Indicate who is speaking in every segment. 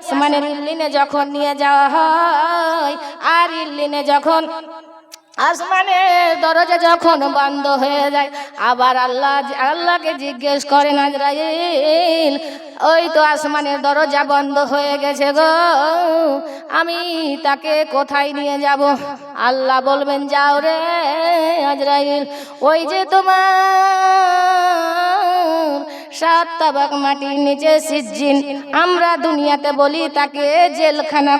Speaker 1: আসমানের ইল্লিনে যখন নিয়ে যাওয়া হয়, আর ইল্লিনে যখন আসমানের দরজা যখন বন্ধ হয়ে যায়, আবার আল্লাহকে জিজ্ঞেস করেন আজরাইল, ওই তো আসমানের দরজা বন্ধ হয়ে গেছে গো, আমি তাকে কোথায় নিয়ে যাব? আল্লাহ বলবেন, যাও রে আজরাইল, ওই যে তোমার 7 তাবাক মাটির নিচে সিজ্জিন, আমরা দুনিয়াতে বলি তাকে জেলখানা,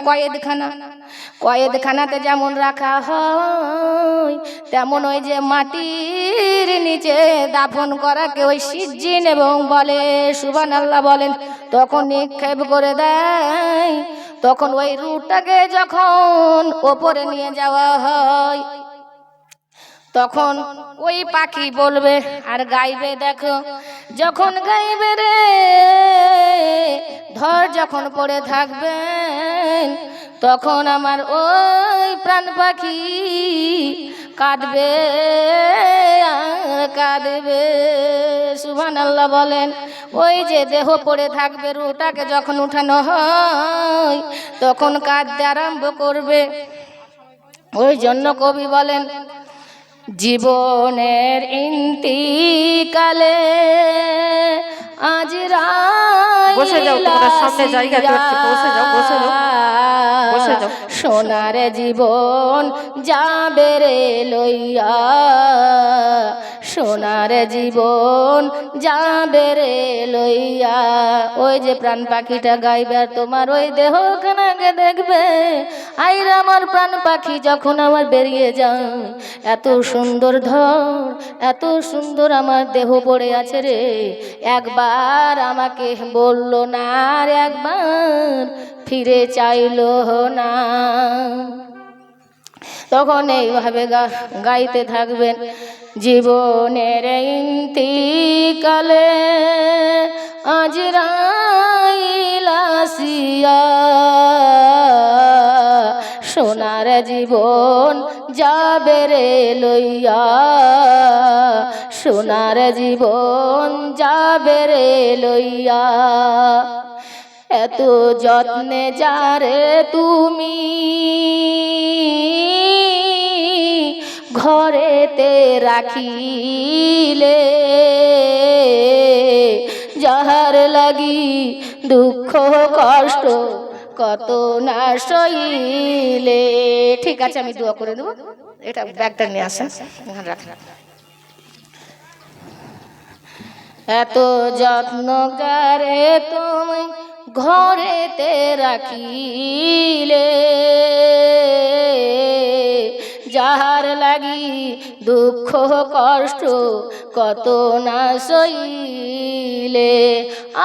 Speaker 1: কয়েদখানাতে যেমন রাখা হয়, তেমন ওই যে মাটির নিচে দাফন করাকে ওই সিজ্জিন এবং বলে। সুবহানাল্লাহ বলেন। তখন নিক্ষেপ করে দেয়, তখন ওই রূহটাকে যখন ওপরে নিয়ে যাওয়া হয়, তখন ওই পাখি বলবে আর গাইবে, দেখো যখন গাইবে রে, ধর যখন পড়ে থাকবেন, তখন আমার ওই প্রাণ পাখি কাঁদবে আর কাঁদবে। সুবহানাল্লাহ বলেন। ওই যে দেহ পড়ে থাকবে, রূহটাকে যখন উঠানো হয়, তখন কাঁদতে আরম্ভ করবে। ওই জন্য কবি বলেন, জীবনের ইন্তিকালে সোনার জীবন যাবে রে লইয়া, সোনার জীবন যাবে রে লইয়া। ওই যে প্রাণ পাখিটা গাইবে আর তোমার ওই দেহখানাকে দেখবে, আইরা আমার প্রাণ পাখি যখন আমার বেরিয়ে যায়, এত সুন্দর ধর, এত সুন্দর আমার দেহ পড়ে আছে রে, একবার আমাকে বললো না, আর একবার ফিরে চাইলো না। তখন এইভাবে গাইতে থাকবেন, জীবনের ইন্তিকালে আজরাইল আসিয়া, সোনার জীবন যাবে রে লইয়া, সোনার জীবন যাবে রে লইয়া। এত যত্নে যারে তুমি ঘরেতে রাখিলে, যাহার লাগি দুঃখ কষ্ট কত না সইলে। ঠিক আছে, আমি দোয়া করে দেবো। এটা ব্যাগটা নিয়ে আসেন, রাখেন। এত যত্ন করে তুমি ঘরেতে রাখিলে, যাহার লাগি দুঃখ কষ্ট কত না সইলে,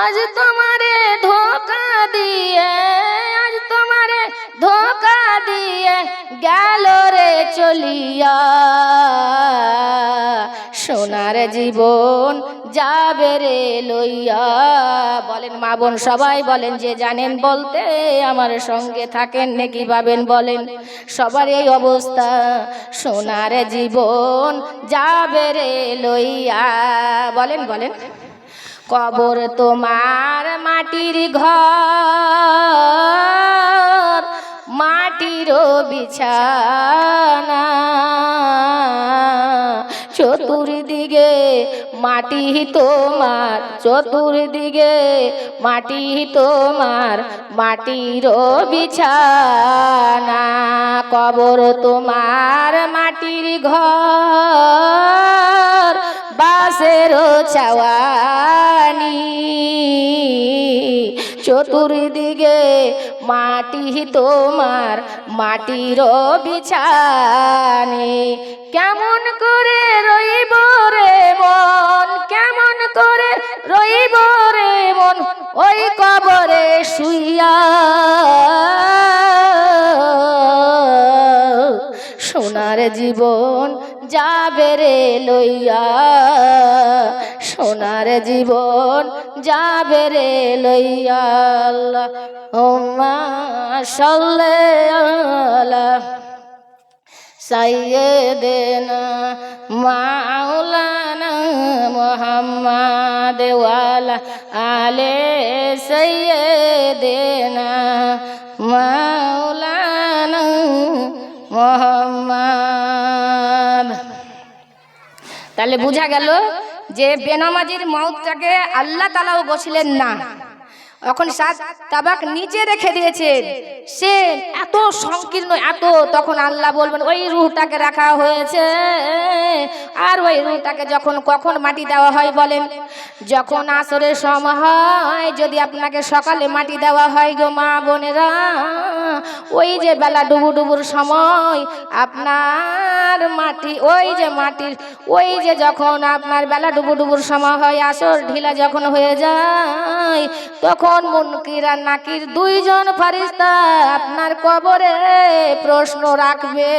Speaker 1: আজ তোমারে ধোকা দিয়ে, আজ তোমারে ধোকা দিয়ে গেল রে চলিয়া, সোনার জীবন যাবে রে লইয়া। বলেন মা বোন সবাই বলেন, যে জানেন বলতে আমার সঙ্গে থাকেন নাকি পাবেন বলেন, সবার এই অবস্থা, সোনার জীবন যাবে রে লইয়া। বলেন বলেন। কবর তোমার মাটির ঘর, মাটির বিছানা, চতুর্দিকে মাটি তোমার, চতুর্দিকে মাটি তোমার, মাটির বিছানা। কবর তোমার মাটির ঘর, বাঁশের ছাওয়ানি, চতুর্দিকে মাটি তোমার, মাটির বিছানি। কেমন করে রইব রে মন, কেমন করে রইব রে মন, ওই কবরে শুইয়া, সোনার জীবন যাবে রে লইয়া, সোনার জীবন যাবে রে লইয়া। আল্লাহুম্মা সাল্লি আলা সাইয়্যিদিনা মাওলানা মোহাম্মদ ওয়ালা আলে সাইয়্যিদিনা মাওলানা মোহাম্মদ। তাহলে বোঝা গেল যে বেনামাজির মওতটাকে আল্লাহ তাআলাও বলছিলেন না, এখন সাত তাবাক নিচে রেখে দিয়েছেন, সে এত সংকীর্ণ এত, তখন আল্লাহ বলবেন ওই রূহটাকে রাখা হয়েছে। আর ওই রূহটাকে যখন কখন মাটি দেওয়া হয় বলেন? যখন আসরের সময় হয়, যদি আপনাকে সকালে মাটি দেওয়া হয় গো মা বোনেরা, ওই যে বেলা ডুবুর সময় আপনার মাটি, ওই যে মাটির ওই যে যখন আপনার বেলা ডুবুর সময় হয়, আসর ঢিলা যখন হয়ে যায়, তখন মুনকির আর নাকির দুইজন ফারিস্তা আপনার কবরে প্রশ্ন রাখবে।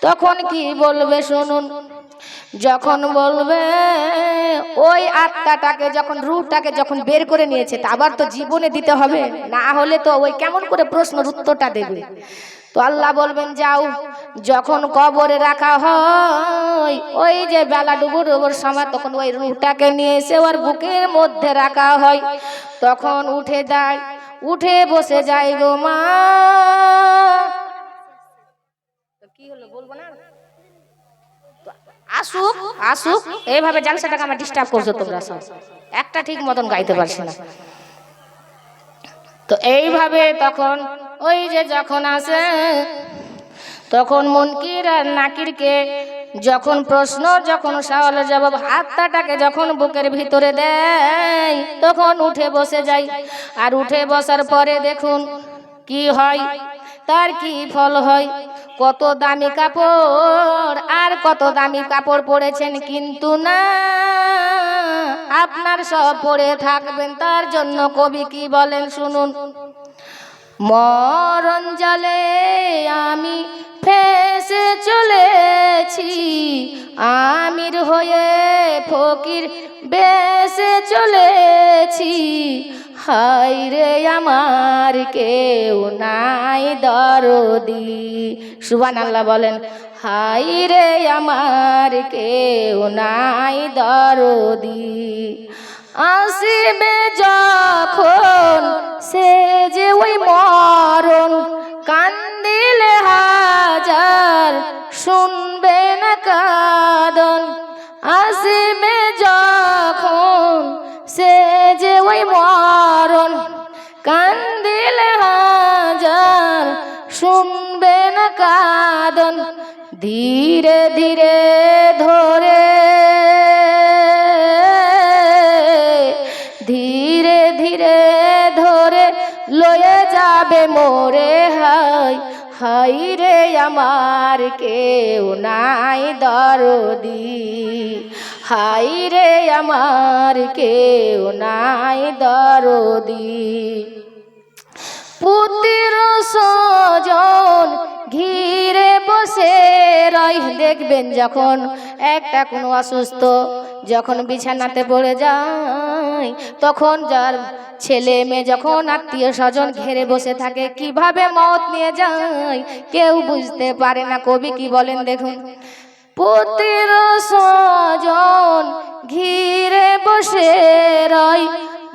Speaker 1: তখন কি বলবে শুনুন? যখন বলবে ওই আত্মাটাকে যখন রূহটাকে যখন বের করে নিয়েছে, তা আবার তো জীবনে দিতে হবে, না হলে তো ওই কেমন করে প্রশ্নের উত্তরটা দেবে? তো আল্লাহ বলবেন যাও, যখন কবরে রাখা হয় ওই যে বেলা ডুবুর সময়, তখন ওই রূহটাকে নিয়ে এসে ওর বুকের মধ্যে রাখা হয়, তখন উঠে যায়, উঠে বসে যায় গো মা। কি হলো বলবো না? আসুক আসুক, এইভাবে জালসাটাকে আমার ডিস্টার্ব করছো তোমরা সব, একটা ঠিক মতন গাইতে পারছি না। তো এইভাবে তখন ওই যে যখন আসে, তখন মুনকির আর নাকিরকে যখন প্রশ্ন, যখন সওয়ালের জবাব, আত্মাটাকে যখন বুকের ভিতরে দেয়, তখন উঠে বসে যায়। আর উঠে বসার পরে দেখুন কি হয়, তার কি ফল হয়। কত দামি কাপড় আর কত দামি কাপড় পরেছেন, কিন্তু না আপনার সব পরে থাকবেন। তার জন্য কবি কি বলেন শুনুন? মরণ জালে আমি ফেসে চলেছি, আমির হয়ে ফকির বেসে চলেছি, হায় রে আমার কেউ নাই দরদি। সুবহানাল্লাহ বলেন। হায় রে আমার কেউ নাই দরদি। আসিবে যখন সে যে ওই মরণ, কান্দিলে হাজার শুনবে না কাঁদন। আসিবে যখন সে যে ওই মরণ, কান্দিলে হাজার শুনবে না কাঁদন। ধীরে ধীরে ধরে, ধীরে ধীরে ধরে লয়ে যাবে মোরে, হায় হায় রে আমার কেউ নাই দরদি। হায় রে আমার কেউ নাই দরদি। পুত্র স্বজন ঘিরে বসে রয়, দেখবেন যখন একটা কোনো অসুস্থ যখন বিছানাতে পড়ে যায়, তখন যার ছেলে মেয়ে যখন আত্মীয় স্বজন ঘিরে বসে থাকে, কিভাবে মওত নিয়ে যায় কেউ বুঝতে পারে না। কবি কি বলেন দেখুন? পুত্র স্বজন ঘিরে বসে রয়,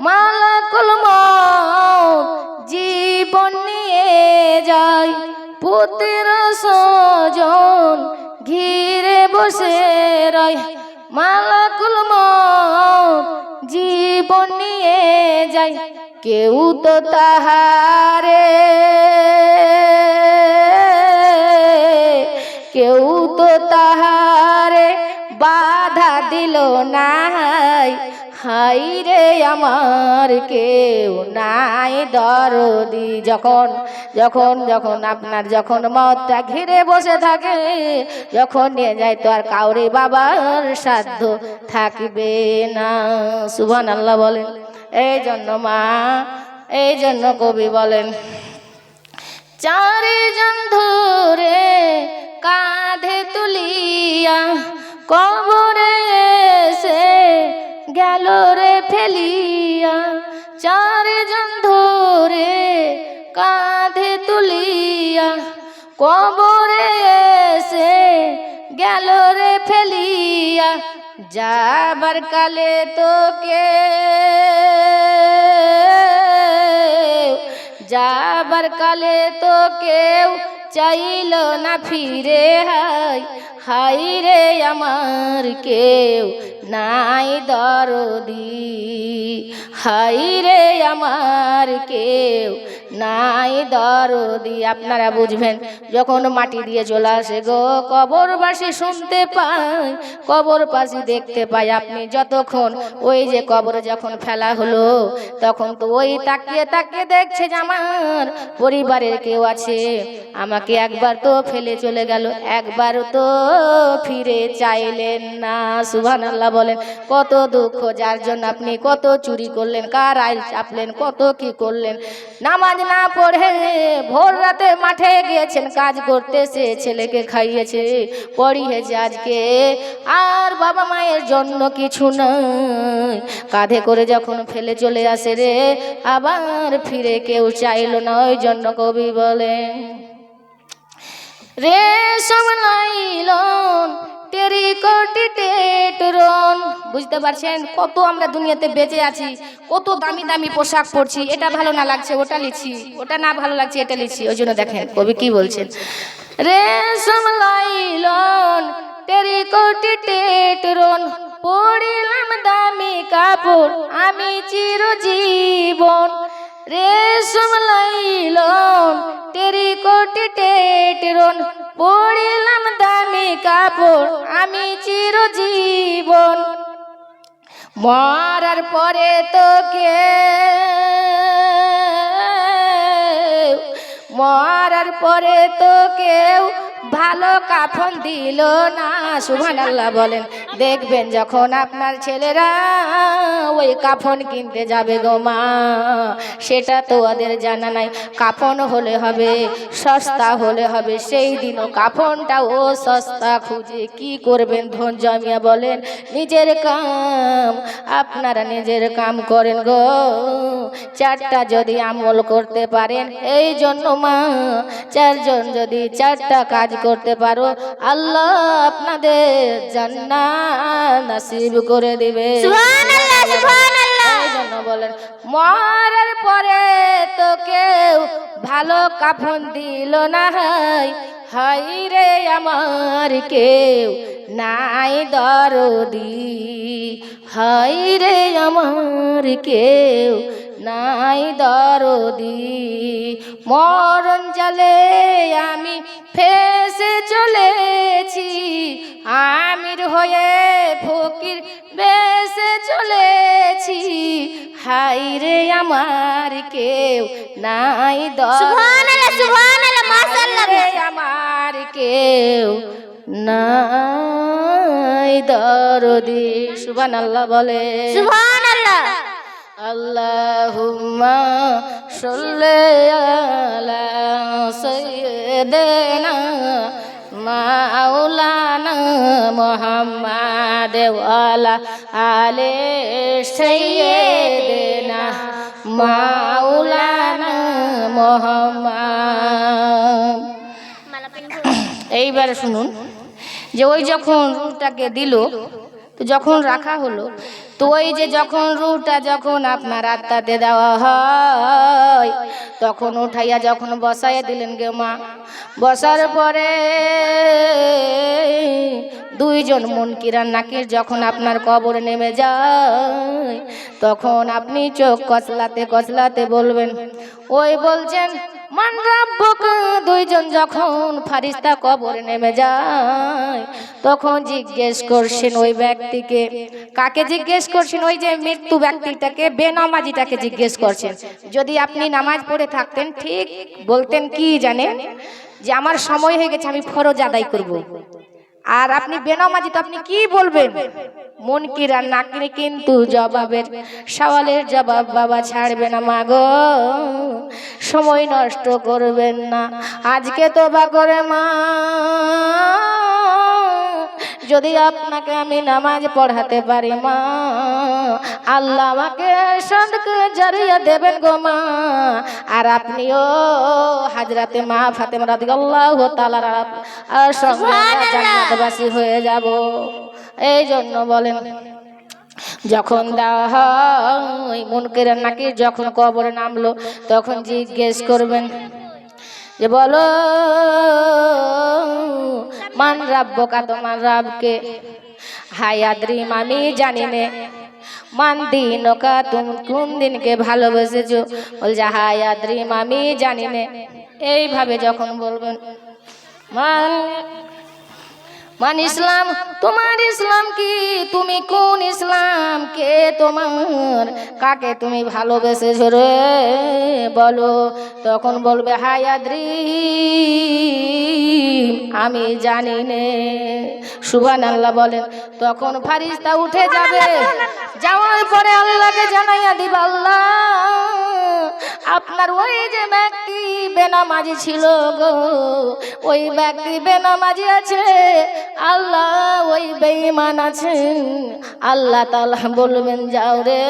Speaker 1: মালাকুল মওত জীবন নিয়ে যায়। পুত্র স্বজন ঘিরে বসে রয়, মালাকুল মওত জীবন নিয়ে যায়। কেউ তো তাহারে, কেউ তো তাহারে বাধা দিল না, হায় রে আমার কেউ নাই দরদি। যখন যখন যখন আপনার যখন মওতটা ঘিরে বসে থাকে, যখন নিয়ে যায়, তো আর কাউরে বাবার সাধ্য থাকবে না। সুবহানাল্লাহ বলেন। এই জন্য মা, এই জন্য কবি বলেন, চারিজন ধরে কাঁধে তুলিয়া কবরে এসে গেল রে ফেলিয়া। চারজন ধরে কাঁধে তুলিয়া কবরে এসে গেল রে ফেলিয়া। যাবার কালে তোকে যাবার কালে তো কেউ চাইল না ফিরে, হাই হাই রে আমার কেউ নাই দরদি, হাই রে আমার কেউ নাই দরদি। আপনারা বুঝবেন যখন মাটি দিয়ে চলে আসে গো কবরবাসী শুনতে পায়, কবরবাসী দেখতে পায়। আপনি যতক্ষণ ওই যে কবর যখন ফেলা হলো তখন তো ওই তাকিয়ে তাকিয়ে দেখছে যে আমার পরিবারের কেউ আছে, আমাকে একবার তো ফেলে চলে গেল, একবার তো ফিরে চাইলেন না। সুবহানাল্লাহ বলেন। কত দুঃখ, যার জন্য আপনি কত চুরি করলেন, কার আইল চাপলেন, কত কি করলেন, নামাজ না পড়ে ভোর রাতে মাঠে গিয়েছেন কাজ করতে, সে ছেলেকে খাইয়েছে পড়িয়েছে আজকে, আর বাবা মায়ের জন্য কিছু নাই, কাঁধে করে যখন ফেলে চলে আসে রে আবার ফিরে কেউ চাইল না। ওই জন্য কবি বলেন রেশম নাইলন টেরিকটি টেটরন। বুঝতে পারছেন কত আমরা দুনিয়াতে বেঁচে আছি, কত দামি দামি পোশাক পরছি, এটা ভালো না লাগছে ওটা লিখছি, ওটা না ভালো লাগছে এটা লিখছি। ওই জন্য দেখেন কবি কি বলছেন, রেশম নাইলন টেরিকটি টেটরন, পরিলাম দামি কাপড় আমি চিরজীবন, রেশম নাইলন টেরিকটি টেটরন, পরিলাম দামি কাপড় আমি চিরজীবন, মরার পরে তোকে মরার পরে তো কেউ ভালো কাফন দিল না। সুবহানাল্লাহ বলেন। দেখবেন যখন আপনার ছেলেরা ওই কাফন কিনতে যাবে গো মা, সেটা তো ওদের জানা নাই, কাফন হলে হবে সস্তা হলে হবে, সেই দিনও কাফনটাও সস্তা খুঁজে কি করবেন ধন জমিয়া বলেন, নিজের কাম আপনারা নিজের কাম করেন গো, চারটা যদি আমল করতে পারেন, এই জন্য মা চারজন যদি চারটা কাজ করতে পারো আল্লাহ আপনাদের জান্নাত নসিব করে দিবে। সুবহানাল্লাহ সুবহানাল্লাহ। এই জন্য বলেন মরার পরে তো কেউ ভালো কাফন দিল না, হাই হাই রে আমার কেউ নাই দরদি, হাই রে আমার কেউ নাই দরদি, মরণ জালে আমি ফেসে চলেছি, আমির হয়ে ফকির বেসে চলেছি, হাই রে আমার কেউ নাই দরদি, সুবহানাল্লাহ সুবহানাল্লাহ মাশাআল্লাহ, রে আমার কেউ নাই দরদি। সুবহানাল্লাহ বলে। সুবহানাল্লাহ। আল্লাহুম্মা সাল্লি আলা সাইয়্যিদিনা মাওলানা মুহাম্মাদ ওয়া আলা আলি সাইয়্যিদিনা মাওলানা মুহাম্মাদ। এইবার শুনুন যে ওই যখন রূহটাকে দিল, তো যখন রাখা হলো, তো ওই যে যখন রূহটা যখন আপনার আত্মাতে দেওয়া হয় তখন উঠাইয়া যখন বসাইয়া দিলেন গে মা, বসার পরে দুইজন মুনকিরান নাকির যখন আপনার কবরে নেমে যায় তখন আপনি চোখ কচলাতে কচলাতে বলবেন, ওই বলছেন মান রাব্বুকা, দুইজন যখন ফারিস্তা কবরে নেমে যায় তখন জিজ্ঞেস করছেন ওই ব্যক্তিকে, কাকে জিজ্ঞেস করছেন? ওই যে মৃত্যু ব্যক্তিটাকে, বেনামাজিটাকে জিজ্ঞেস করছেন। যদি আপনি নামাজ পড়ে থাকতেন ঠিক বলতেন কি জানেন, যে আমার সময় হয়ে গেছে আমি ফরজ আদায় করব। আর আপনি বেনামাজি তো আপনি কি বলবেন? মুনকিরান নাকির কিন্তু জবাবের সওয়ালের জবাব বাবা ছাড়বে না, মা গো সময় নষ্ট করবেন না, আজকে তোবা করে মা যদি আপনাকে আমি নামাজ পড়াতে পারি মা, আল্লাহ আমাকে সাদকা জারিয়া দেবেন গো মা, আর আপনিও হযরতে মা ফাতেমা রাদিয়াল্লাহু তাআলা আর সঙ্গে জান্নাতবাসী হয়ে যাব। এই জন্য বলেন যখন দেওয়া হয় মুনকার নাকির যখন কবরে নামলো তখন জিজ্ঞেস করবেন যে বলো মান রাব্বুকা, তোমার রবকে? হায়াদ্রিম, আমি জানি নে। মান দিনুকা, তুমি কোন দিনকে ভালোবেসেছো? বলছে হায়াদ্রিম, আমি জানি নে। এইভাবে যখন বলবেন মান ইসলাম, তোমার ইসলাম কি? তুমি কোন ইসলাম? কে তোমার? কাকে তুমি ভালোবেসেছো রে বলো? তখন বলবে হায়াদ্রিম, আমি জানি নে। সুবহানাল্লাহ বলেন। তখন ফারিস্তা উঠে যাবে, যাওয়ার পরে আল্লাহকে জানাইয়া দিবা, আল্লাহ আপনার ওই যে ব্যক্তি বেনামাজি ছিল গো, ওই ব্যক্তি বেনামাজি আছে, আল্লাহ ওই বেঈমান আছে। আল্লাহ তাআলা বলবেন যাও রে,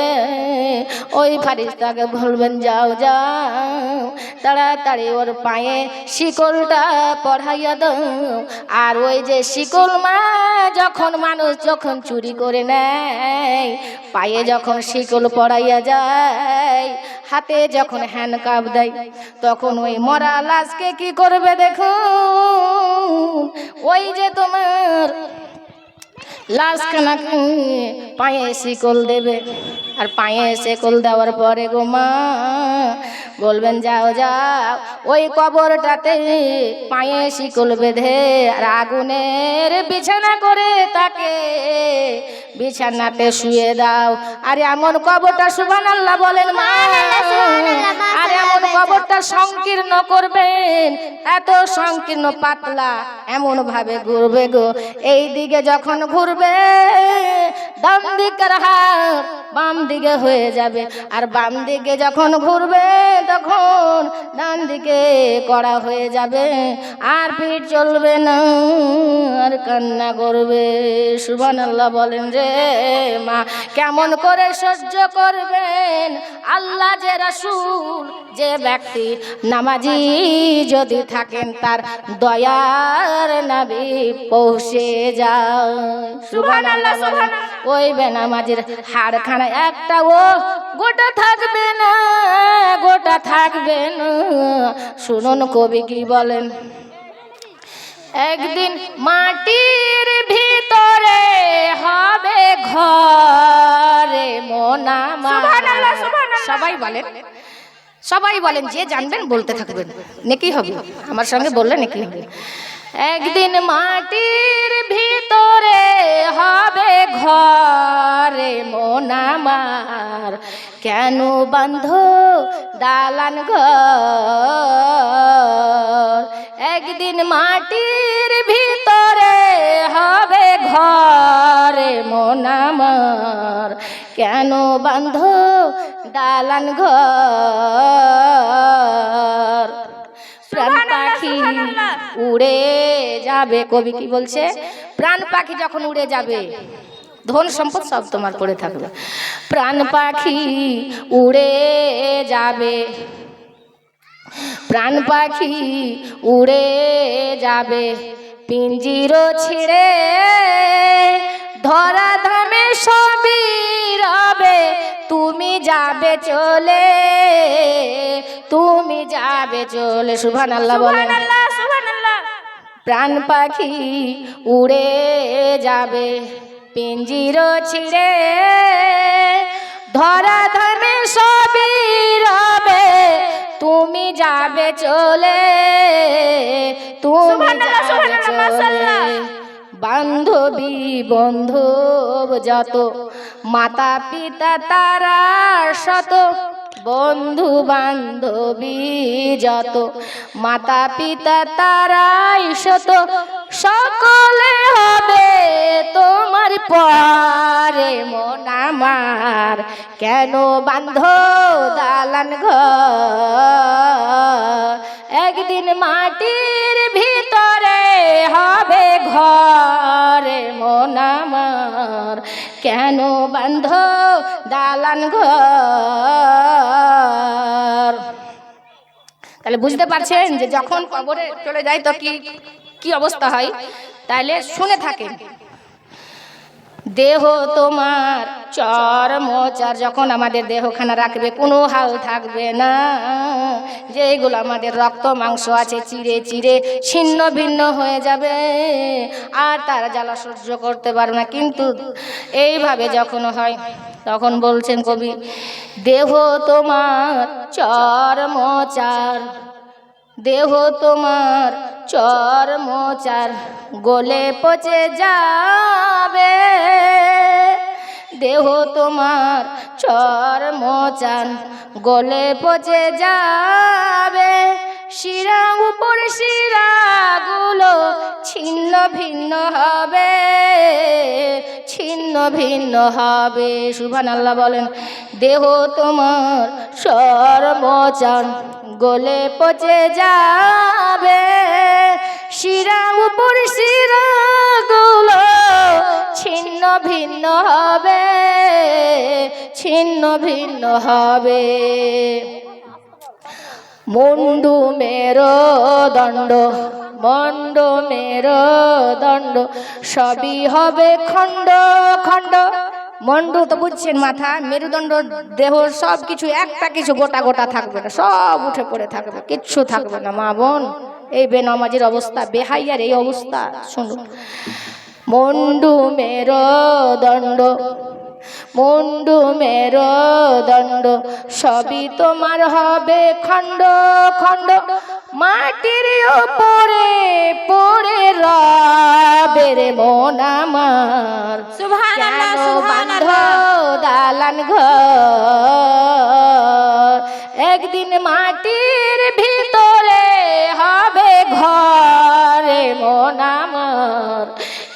Speaker 1: ওই ফারিস্তাকে বলবেন যাও যাও, তাড়াতাড়ি ওর পায়ে শিকলটা পড়াইয়া দাও। আর ওই যে শিকল যখন মানুষ যখন চুরি করে নেয়, পায়ে যখন শিকল পড়াইয়া যায়, হাতে যখন হ্যান্ডকাপ দেয়, তখন ওই মরা লাশকে কি করবে দেখুন, ওই যে তোমার লাশখানা পায়ে শিকল দেবে। আর পায়ে শিকল দেওয়ার পরে গো মা বলবেন যাও যাও, ওই কবরটাতে পায়ে শিকল বেঁধে আর আগুনের বিছানা করে তাকে বিছানাতে শুয়ে দাও। আর এমন কবরটা, সুবহানাল্লাহ বলেন মা, আর এমন কবরটা সংকীর্ণ করবেন, এত সংকীর্ণ পাতলা, এমন ভাবে ঘুরবে গো, এই দিকে যখন ঘুরবে ডান দিকের হাত বাম দিকে হয়ে যাবে, আর বাম দিকে যখন ঘুরবে তখন ডান দিকে কড়া হয়ে যাবে, আর পিঠ চলবে না, আর কান্না করবে। সুবহানাল্লাহ বলেন রে মা, কেমন করে সহ্য করবেন? আল্লাহ যে রাসূল, যে ব্যক্তি নামাজি যদি থাকেন, তার দয়ার নবী পৌঁছে যায়। সুবহানাল্লাহ বলেন। ওই বেনামাজির হাড়খানা একটা ও গোটা থাকবে না, গোটা থাকবে না। শুনুন কবি কি বলেন, একদিন মাটির ভিতরে হবে ঘরে মোনামার। সবাই বলেন, সবাই বলেন, যে জানবেন বলতে থাকবেন, নেকি হবে। আমার সঙ্গে বললে নেকি হবে। একদিন মাটির ভিতরে হবে ঘরে মোনামার, কেন বান্ধ দালান ঘর? একদিন মাটির ভিতরে হবে ঘরে মোনামার, কেন বান্ধ দালান ঘর? প্রাণ পাখি উড়ে যাবে, কবি কি বলছে, প্রাণ পাখি যখন উড়ে যাবে, ধন সম্পদ সব তোমার পড়ে থাকবে। প্রাণ পাখি উড়ে যাবে, প্রাণ পাখি উড়ে যাবে, পিঞ্জির ছিঁড়ে ধরা ধামে সবই রবে, তুমি যাবে চলে, তুমি যাবে চলে। সুবহানাল্লাহ বলেন। প্রাণ পাখি উড়ে যাবে, পিঞ্জির ছিঁড়ে ধরা ধামে সবই রবে, তুমি যাবে চলে, তুমি যাবে চলে। বান্ধবী বন্ধব যত, মাতা পিতা তারা শত, বন্ধু বান্ধবী যত, মাতা পিতা তারাই শত, সকলে হবে তোমার পরে মন আমার, কেন বান্ধ দালান ঘর? একদিন মাটির ভিতরে হবে ঘরে মন আমার, কেন বান্ধ দালান ঘর? তাহলে বুঝতে পারছেন যে যখন কবরে চলে যায় তো কি কি অবস্থা হয়। তাহলে শুনে থাকেন, দেহ তোমার চর্মচার, যখন আমাদের দেহখানা রাখবে কোনো হাল থাকবে না, যেগুলো আমাদের রক্ত মাংস আছে চিরে চিরে ছিন্ন ভিন্ন হয়ে যাবে, আর তারা জ্বালা সহ্য করতে পারবে না। কিন্তু এইভাবে যখন হয় তখন বলছেন কবি, দেহ তোমার চর্মচার, দেহ তোমার চর্মচার গলে পচে যাবে, দেহ তোমার চর্মচার গলে পচে যাবে, শিরা উপর শিরাগুলো ছিন্ন ভিন্ন হবে, ছিন্ন ভিন্ন হবে। সুবহানাল্লাহ বলেন। দেহ তোমার চর্মচার গলে পচে যাবে, শিরা উপর শিরাগুলো ছিন্ন ভিন্ন হবে, ছিন্ন ভিন্ন হবে। মুন্ডু মেরুদণ্ড, মুন্ডু মেরুদণ্ড সবই হবে খণ্ড খণ্ড। মুন্ডু তো বুঝছেন মাথা, মেরুদণ্ড দেহ সব কিছু, একটা কিছু গোটা গোটা থাকবে না, সব উঠে পড়ে থাকবে, কিচ্ছু থাকবে না। মা বোন, এই বেনামাজির অবস্থা, বেহাইয়ার এই অবস্থা শুনুন। মুন্ডু মেরুদণ্ড, মুন্ডু মেরুদণ্ড সবই তোমার হবে খণ্ড খণ্ড, মাটির উপরে পড়ে রবে রে মন আমার।
Speaker 2: সুবহানাল্লাহ,
Speaker 1: সুবহানাল্লাহ। দালান ঘর একদিন মাটির ভিতরে হবে ঘরে মন আমার,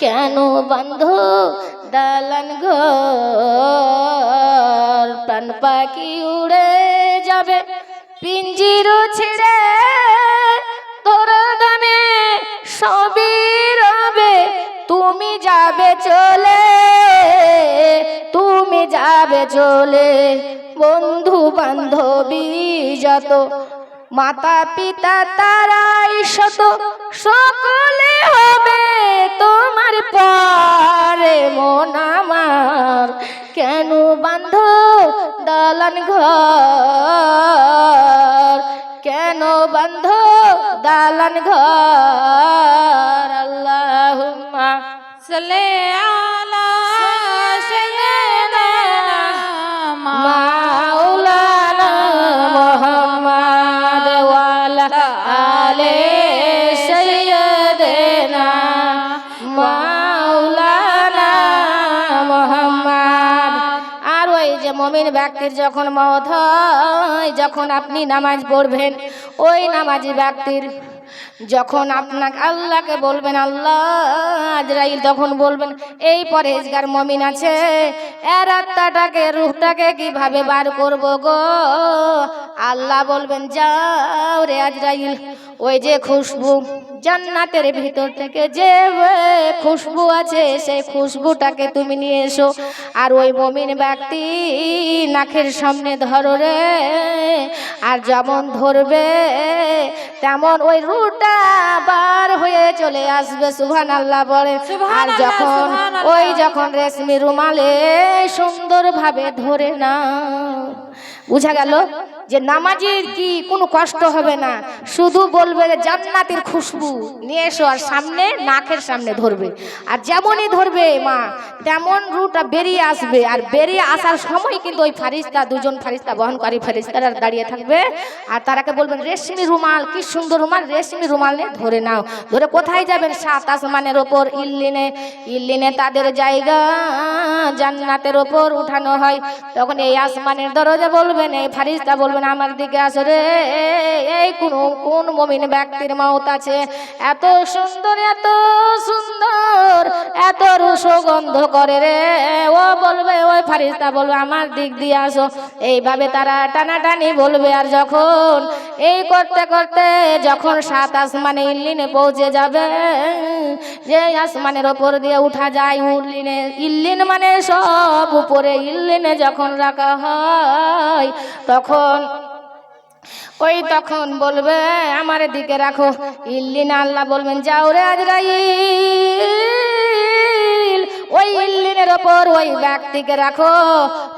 Speaker 1: কেন বন্ধু দালান ঘর। প্রাণ পাখি উড়ে যাবে পিঞ্জির ছেড়ে, তোর দানে সবই রবে, তুমি যাবে চলে, তুমি যাবে চলে। বন্ধু বান্ধবী যত, মাতা পিতা তারাই শত, সকলে হবে তোমার পরে মন আমার, কেন বান্ধ দালান ঘর, কেন বান্ধ দালান ঘর। আল্লাহুম্মা
Speaker 2: সাল্লি আলা সাইয়্যিদিনা
Speaker 1: মাওলানা মুহাম্মদ ওয়া আলা আলি সাইয়্যিদিনা মাওলানা মুহাম্মদ। আর ওই যে মুমিন ব্যক্তির যখন মওত হয়, যখন আপনি নামাজ পড়বেন, ওই নামাজি ব্যক্তির যখন আপনাকে আল্লাহকে বলবেন আল্লাহ, আজরাইল তখন বলবেন, এই পরহেজগার মুমিন আছে, এর আত্মাটাকে রূহটাকে কিভাবে বার করব গো? আল্লাহ বলবেন, যাও রে আজরাইল, ওই যে খুশবু জান্নাতের ভিতর থেকে যে খুশবু আছে, সেই খুশবুটাকে তুমি নিয়ে এসো। আর ওই মুমিন ব্যক্তি নাকের সামনে ধরো রে, আর যেমন ধরবে তেমন ওই রুটা বার হয়ে চলে আসবে। সুবহানাল্লাহ বলে। আর যখন ওই যখন রেশমি রুমালে সুন্দরভাবে ধরে না, বুঝা গেল যে নামাজির কি কোনো কষ্ট হবে না, শুধু বলবে জান্নাতের খুশবু নিয়ে এসো, আর সামনে নাকের সামনে ধরবে, আর যেমনই ধরবে মা তেমন রুটা বেরিয়ে আসবে। আর বেরিয়ে আসার সময় কিন্তু ওই ফারিস্তা, দুজন ফারিস্তা বহনকারী ফারিস্তারা দাঁড়িয়ে থাকবে, আর তারাকে বলবেন, রেশমি রুমাল, কি সুন্দর রুমাল, রেশমি রুমাল নিয়ে ধরে নাও। ধরে কোথায় যাবেন? সাত আসমানের ওপর ইল্লিনে, ইল্লিনে তাদের জায়গা, জান্নাতের ওপর উঠানো হয়। তখন এই আসমানের দরজা বলবেন, এই ফারিস্তা বলবেন, আমার দিকে আসো রে, এই কোন মুমিন ব্যক্তির মওত আছে, এত সুন্দর, এত সুন্দর, এত সুগন্ধ করে রে। ও বলবে, ওই ফারিস্তা বলবে, আমার দিক দিয়ে আসো। এইভাবে তারা টানাটানি বলবে। আর যখন এই করতে করতে যখন সাত আসমানে ইল্লিনে পৌঁছে যাবে, যে আসমানের ওপর দিয়ে উঠা যায় ইল্লিনে, ইল্লিন মানে সব উপরে, ইল্লিনে যখন রাখা হয় তখন ওই তখন বলবে, আমার দিকে রাখো ইল্লিন। আল্লাহ বলবেন, যাও রে আজরাইল, ওই ইল্লিনের ওপর ওই ব্যক্তিকে রাখো।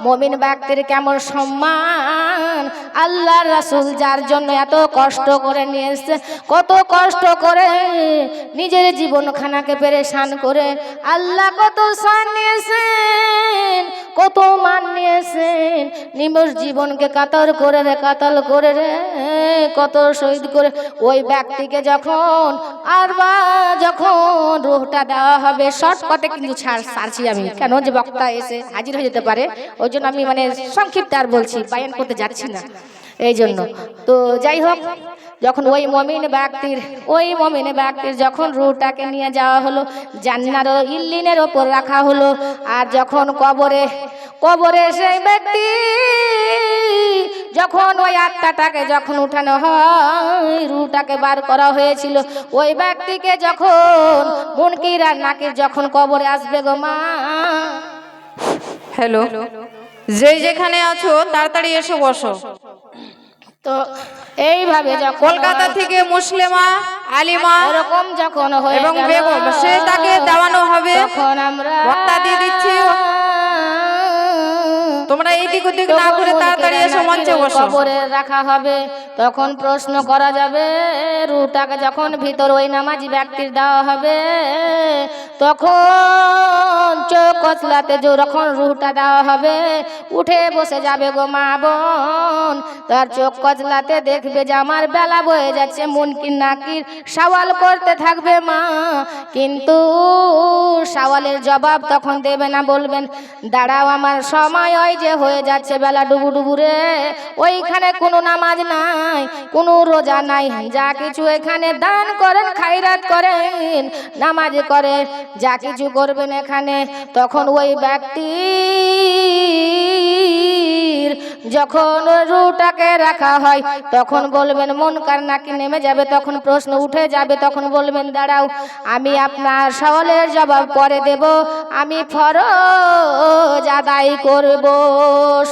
Speaker 1: মুমিন ব্যক্তির কেমন সম্মান, আল্লাহর রাসূল যার জন্য এত কষ্ট করে নিয়ে এসেছে, কত কষ্ট করে নিজের জীবনখানাকে পেরেশান করে আল্লাহ কত শান নিয়েছেন, কত মান নিয়েছেন, নিমষ জীবনকে কাতর করে রে, কাতাল করে রে, কত শহীদ করে ওই ব্যক্তিকে যখন যখন রূহটা দেওয়া হবে, শর্টকাটে কিন্তু ছাড়ছি আমি, কেন যে বক্তা এসে হাজির হয়ে যেতে পারে, ওই জন্য আমি মানে সংক্ষিপ্ত আর বলছি, বায়ান করতে যাচ্ছি না এই জন্য। তো যাই হোক, যখন ওই মমিন ব্যক্তির যখন রূহটাকে নিয়ে যাওয়া হলো, জান্নার ইল্লিনের ওপর রাখা হলো, আর যখন কবরে সেই ব্যক্তি যখন ওই আত্মাটাকে যখন উঠানো হয়, রূহটাকে বার করা হয়েছিল, ওই ব্যক্তিকে যখন মুনকির আর নাকির যখন কবরে আসবে গো মা।
Speaker 2: হ্যালো, যে যেখানে আছো তাড়াতাড়ি এসে বসো।
Speaker 1: তো এইভাবে যখন
Speaker 2: কলকাতা থেকে মুসলিমা, আলিমা
Speaker 1: এরকম যখন হয়ে
Speaker 2: এবং
Speaker 1: গেল,
Speaker 2: বেগম সে তাকে দেওয়ানো হবে।
Speaker 1: তখন আমরা
Speaker 2: বক্তা দিয়ে দিচ্ছি, তোমরা এইদিক ওদিক না করে তাড়াতাড়ি এসে মঞ্চে বসো।
Speaker 1: কবরে রাখা হবে, তখন প্রশ্ন করা যাবে, রূহটাকে যখন ভিতর ওই নামাজি ব্যক্তির দেওয়া হবে, তখন চোখ কচলাতে যখন রূহটা দেওয়া হবে, উঠে বসে যাবে গো মা বোন, তার চোখ কচলাতে দেখবে যে আমার বেলা বয়ে যাচ্ছে, মুনকির নাকির সওয়াল করতে থাকবে মা, কিন্তু সওয়ালের জবাব তখন দেবে না, বলবেন দাঁড়াও আমার সময় ওই যে হয়ে যাচ্ছে, বেলা ডুবু ডুবু রে, ওইখানে কোনো নামাজ নাই, কোনো রোজা নাই, যা কিছু এখানে দান করেন, খায়রাত করেন, নামাজ করেন, যা কিছু করবেন এখানে, তখন ওই ব্যক্তি যখন রূহটাকে রাখা হয়, তখন বলবেন মুনকার নাকির নেমে যাবে, তখন প্রশ্ন উঠে যাবে, তখন বলবেন দাঁড়াও আমি আপনার সওয়ালের জবাব পরে দেব, আমি ফরজ আদায় করব,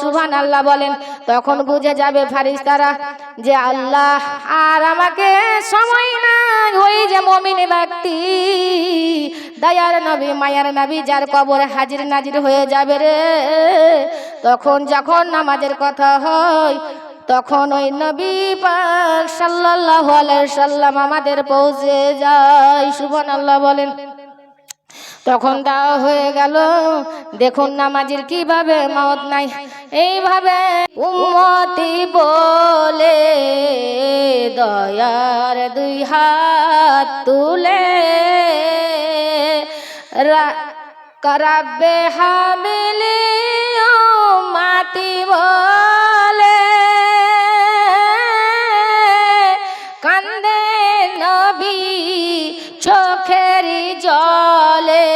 Speaker 1: সুবহানাল্লাহ বলেন। তখন বুঝে যাবে ফারিস্তারা যে আল্লাহ আর আমাকে সময় নাই, ওই যে মুমিন ব্যক্তি দয়ার নবী মায়ার নবী যার কবরে হাজির নাজির হয়ে যাবে রে, তখন যখন নামাজের কথা হয়, তখন ওই নবী পাক সাল্লাল্লাহু আলাইহি সাল্লাম আমাদের পৌঁছে যায়, সুবহানাল্লাহ বলেন। তখন দেওয়া হয়ে গেল, দেখুন নামাজির কিভাবে মওত নাই, এইভাবে উম্মতি বলে দয়ার দুই হাত তুলে রাব্বে হামিলি উম্মতি বলে কান্দে নবী চোখেরই জলে,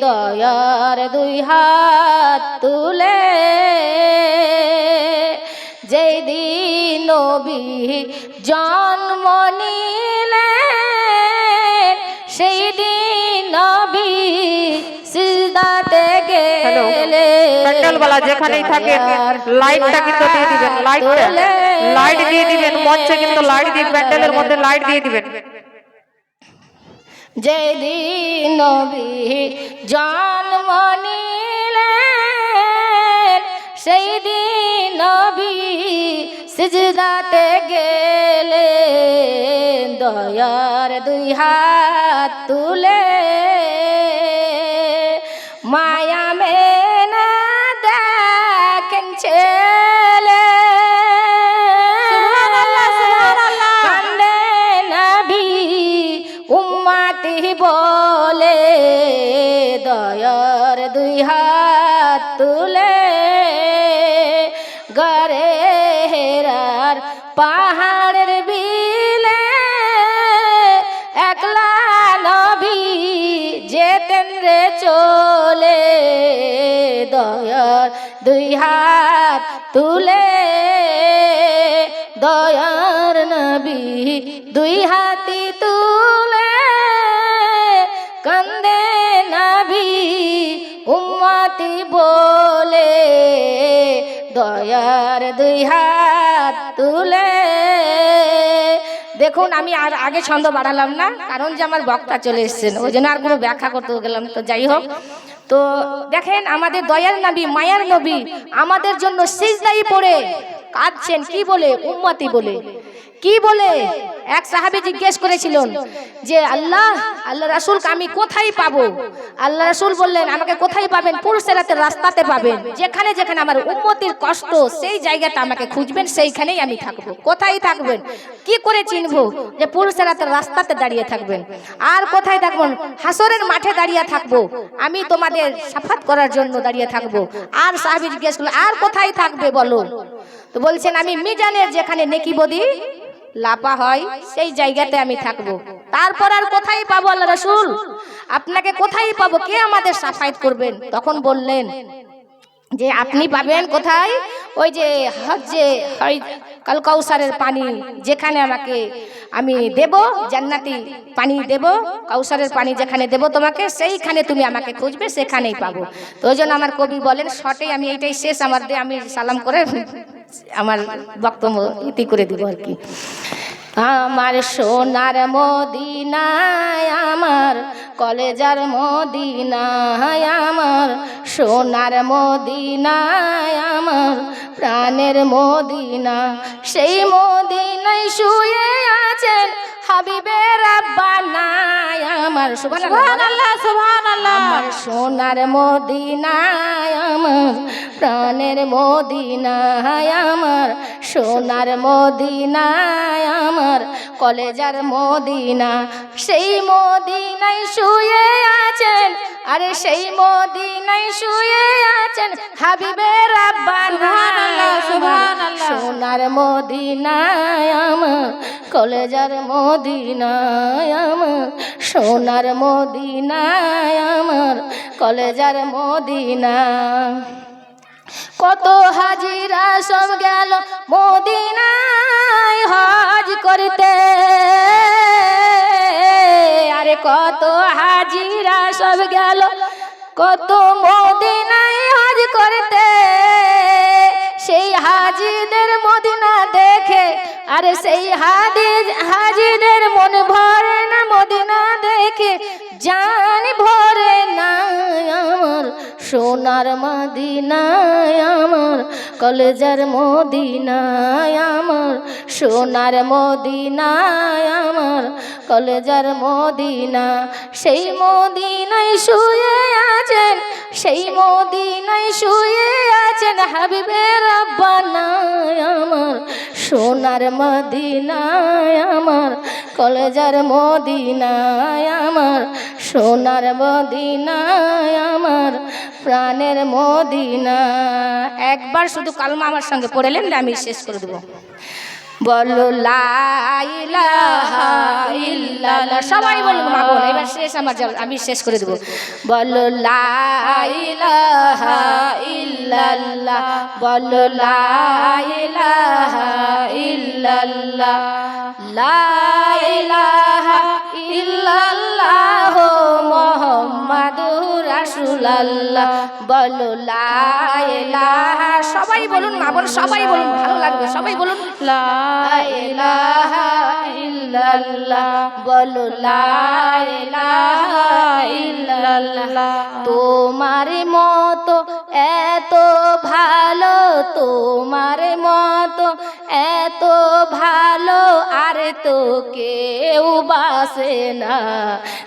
Speaker 1: দয়ার দুই হাত তুলে যেই দিন নবী জন্ম নিলেন, সেই দিন নবী সিজদাতে গেলেন।
Speaker 2: প্যান্ডেলওয়ালা যেখানেই থাকে লাইটটা কিন্তু দিয়ে দিবেন, লাইট দিয়ে দিবেন, মঞ্চে কিন্তু লাইট দিয়ে, প্যান্ডেলের মধ্যে লাইট দিয়ে দিবেন।
Speaker 1: যেদিন নবী জন্ম নিলেন, সেই দিন নবী সিজদাতে গেলেন, দয়ার দুই হাত তুলে মায়া মেনা দেখেন ছেলে, কান্দে নবী উম্মতি বলে দয়ার দুই হাত তুলে, গরে হেরার পাহাড়ের বিলে একলা নবী যেতেন রে চলে, দয়ার দুই হাত তুলে, দয়ার নবী দুই হাতি তুলে কান্দে নবী উম্মতি বলে, দয়ার দুই হাত তুলে দেখুন আমি আর আগে ছন্দ বাড়ালাম না, কারণ যে আমার বক্তা চলে এসেছেন, ওই জন্য আর কোনো ব্যাখ্যা করতে গেলাম। তো যাই হোক, তো দেখেন আমাদের দয়ার নবী, মায়ার নবী আমাদের জন্য সিজদায় পড়ে কাঁদছেন। কি বলে? উম্মতি বলে। কি বলে? এক সাহাবী জিজ্ঞেস করেছিলেন যে আল্লাহ রাসূলকে আমি কোথায় পাবো? আল্লাহ রাসূল বললেন, আমাকে কোথায় পাবেন? পুলসিরাতের রাস্তাতে পাবেন। যেখানে যেখানে আমার উম্মতির কষ্ট, সেই জায়গাটা আমাকে খুঁজবেন, সেইখানেই আমি থাকবো। কোথায় থাকবেন? কি করে চিনবো? যে পুলসিরাতের রাস্তাতে দাঁড়িয়ে থাকবেন। আর কোথায় থাকবেন? হাসরের মাঠে দাঁড়িয়ে থাকবো, আমি তোমাদের সাফাত করার জন্য দাঁড়িয়ে থাকবো। আর সাহাবী জিজ্ঞেস করলেন, আর কোথায় থাকবে বলো? তো বলছেন, আমি মিজানের যেখানে নেকি বদি লাপা হয় সেই জায়গাতে আমি থাকবো। তারপর আর কোথায় পাবো আল্লাহ রাসূল? আপনাকে কোথায় পাবো? কে আমাদের সাফায়াত করবেন? তখন বললেন যে আপনি পাবেন কোথায়? ওই যে হজ্জে কাল কাউসারের পানি যেখানে আমাকে আমি দেব, জান্নাতি পানি দেব, কাউসারের পানি যেখানে দেব তোমাকে, সেইখানে তুমি আমাকে খুঁজবে, সেখানেই পাবো। তো ওই জন্য আমার কবি বলেন, শর্টে আমি এইটাই শেষ, আমার দিয়ে আমি সালাম করে আমার বক্তব্য ইতি করে দিব আর কি। আমার সোনার মদিনায়, আমার কলেজার মদিনায়, আমার সোনার মদিনায়, আমার প্রাণের মদিনা, সেই মদিনায় শুয়ে আছেন হাবিবের রাব্বানা আমার। সুবহানাল্লাহ, সুবহানাল্লাহ। আমার সোনার মদিনায়, আমার প্রাণের মদিনায়, আমার সোনার মদিনায়, আমার কলেজার মদিনা, সেই মদিনায় শুয়ে আছেন, আরে সেই মদিনায় শুয়ে আছেন হাবিবের রাব্বানা। সোনার মদিনায়, আমার কলেজার মদিনায়, আমার সোনার মদিনায়, আমার কলেজার মদিনা। কত হাজিরা সব গেল মদিনায় হজ করতে, আরে কত হাজিরা সব গেল, কত মদিনায় হজ করতে। সেই হাজিদের মদিনা দেখে, আরে সেই হাজিদের মন ভরে না মদিনা দেখে, জান ভরে না আমার সোনার মদিনায়, আমার কলেজার মদিনায়, আমার সোনার মদিনায়, আমার কলেজার মদিনা, সেই মদিনায় শুয়ে আছেন, সেই মদিনায় শুয়ে আছেন হাবিবের রাব্বানা আমার সোনার মদিনায়, আমার কলেজার মদিনায়, আমার সোনার মদিনায়, আমার প্রাণের মদিনা। একবার শুধু কালমা আমার সঙ্গে পড়লেন, আমি শেষ করে দেবো। বলো লা ইলাহা ইল্লাল্লাহ, সবাই বলুন মা বোন, এবার শেষ আমার, আমি শেষ করে দেবো। বলো লা ইলাহা ইল্লাল্লাহ, বলো লা ইলাহা ইল্লাল্লাহ, লা ইলাহা ইল্লাল্লাহ মুহাম্মাদুর রাসূলুল্লাহ। বলো লা ইলাহা, সবাই বলুন মা বোন, সবাই বলুন, ভালো লাগবে, সবাই বলুন লা ইলাহা ইল্লাল্লাহ, বলো লা ইলাহা ইল্লাল্লাহ। তোমার মতো এত ভালো, তোমার মতো এত ভালো আর তো কেউ বাসে না,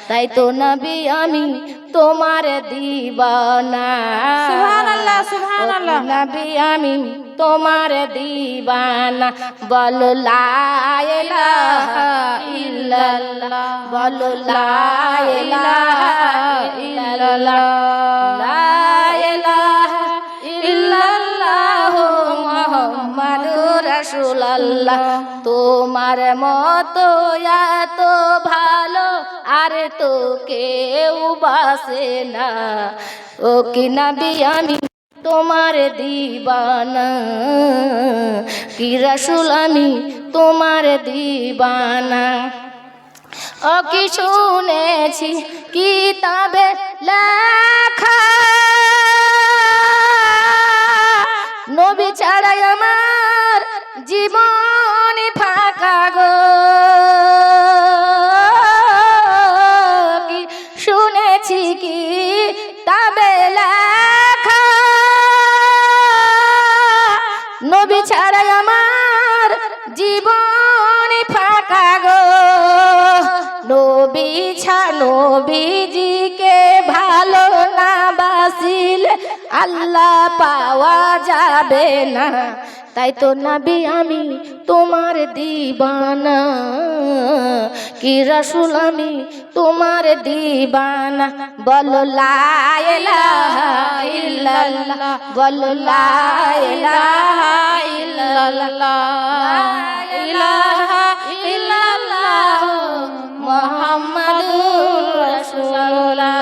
Speaker 1: তাই তো নবী আমি তোমার দিবানা। সুবহানাল্লাহ, সুবহানাল্লাহ। নবী আমি তোমার দিবানা। বলো লা ইলাহা ইল্লাল্লাহ, বলো লা ইলাহা ইল্লাল্লাহ, লা ইলাহা ইল্লাল্লাহ মুহাম্মাদুর রাসূলুল্লাহ। তোমার মতো এত ভালো আর তো কেউ বাসে না, ও কি নবী আমি তোমার দিবানা, কি রাসূল আমি তোমার দিবানা। ও কি শুনেছি কিতাবে লেখা, নবী ছাড়াই আমার জীবন ফাঁকা গো। টাকা গো নবীজিকে ভালো না বাসিলে আল্লাহ পাওয়া যাবে না। তাই তো নবী আমি তোমার দিবানা, কি রাসূল আমি তোমার দিবানা। বলো লা ইলাহা ইল্লাল্লাহ, বলো লা ইলাহা ইল্লাল্লাহ, লা ইলাহা ইল্লাল্লাহ মুহাম্মাদুর রাসূলুল্লাহ।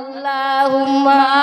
Speaker 1: আল্লাহুম্মা